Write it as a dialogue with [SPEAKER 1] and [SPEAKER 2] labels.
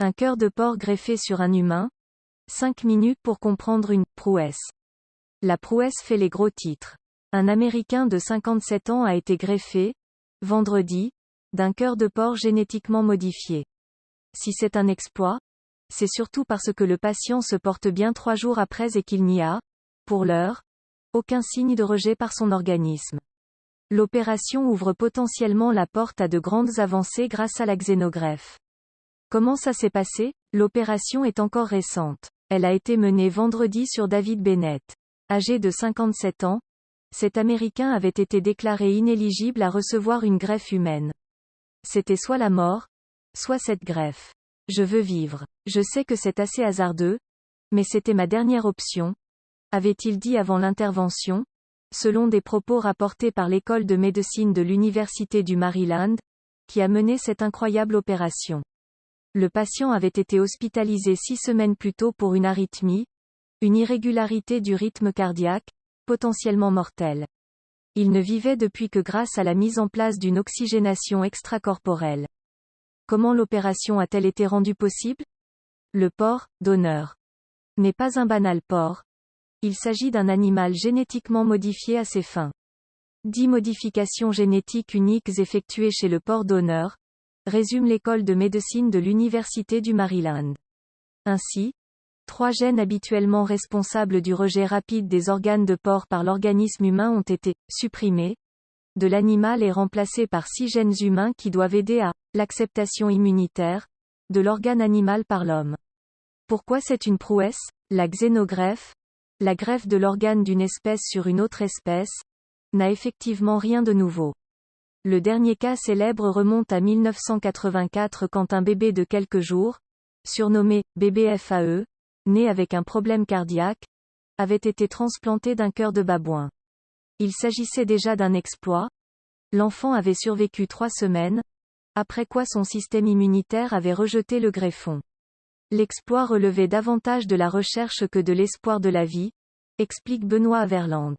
[SPEAKER 1] Un cœur de porc greffé sur un humain. 5 minutes pour comprendre une prouesse. La prouesse fait les gros titres. Un Américain de 57 ans a été greffé, vendredi, d'un cœur de porc génétiquement modifié. Si c'est un exploit, c'est surtout parce que le patient se porte bien 3 jours après et qu'il n'y a, pour l'heure, aucun signe de rejet par son organisme. L'opération ouvre potentiellement la porte à de grandes avancées grâce à la xénogreffe. Comment ça s'est passé? L'opération est encore récente. Elle a été menée vendredi sur David Bennett. Âgé de 57 ans, cet Américain avait été déclaré inéligible à recevoir une greffe humaine. C'était soit la mort, soit cette greffe. Je veux vivre. Je sais que c'est assez hasardeux, mais c'était ma dernière option, avait-il dit avant l'intervention, selon des propos rapportés par l'école de médecine de l'Université du Maryland, qui a mené cette incroyable opération. Le patient avait été hospitalisé 6 semaines plus tôt pour une arythmie, une irrégularité du rythme cardiaque, potentiellement mortelle. Il ne vivait depuis que grâce à la mise en place d'une oxygénation extracorporelle. Comment l'opération a-t-elle été rendue possible? Le porc, donneur, n'est pas un banal porc. Il s'agit d'un animal génétiquement modifié à ses fins. 10 modifications génétiques uniques effectuées chez le porc donneur, résume l'école de médecine de l'Université du Maryland. Ainsi, 3 gènes habituellement responsables du rejet rapide des organes de porc par l'organisme humain ont été supprimés de l'animal et remplacés par 6 gènes humains qui doivent aider à l'acceptation immunitaire de l'organe animal par l'homme. Pourquoi c'est une prouesse? La xénogreffe, la greffe de l'organe d'une espèce sur une autre espèce, n'a effectivement rien de nouveau. Le dernier cas célèbre remonte à 1984 quand un bébé de quelques jours, surnommé bébé FAE, né avec un problème cardiaque, avait été transplanté d'un cœur de babouin. Il s'agissait déjà d'un exploit. L'enfant avait survécu 3 semaines, après quoi son système immunitaire avait rejeté le greffon. L'exploit relevait davantage de la recherche que de l'espoir de la vie, explique Benoît Averland.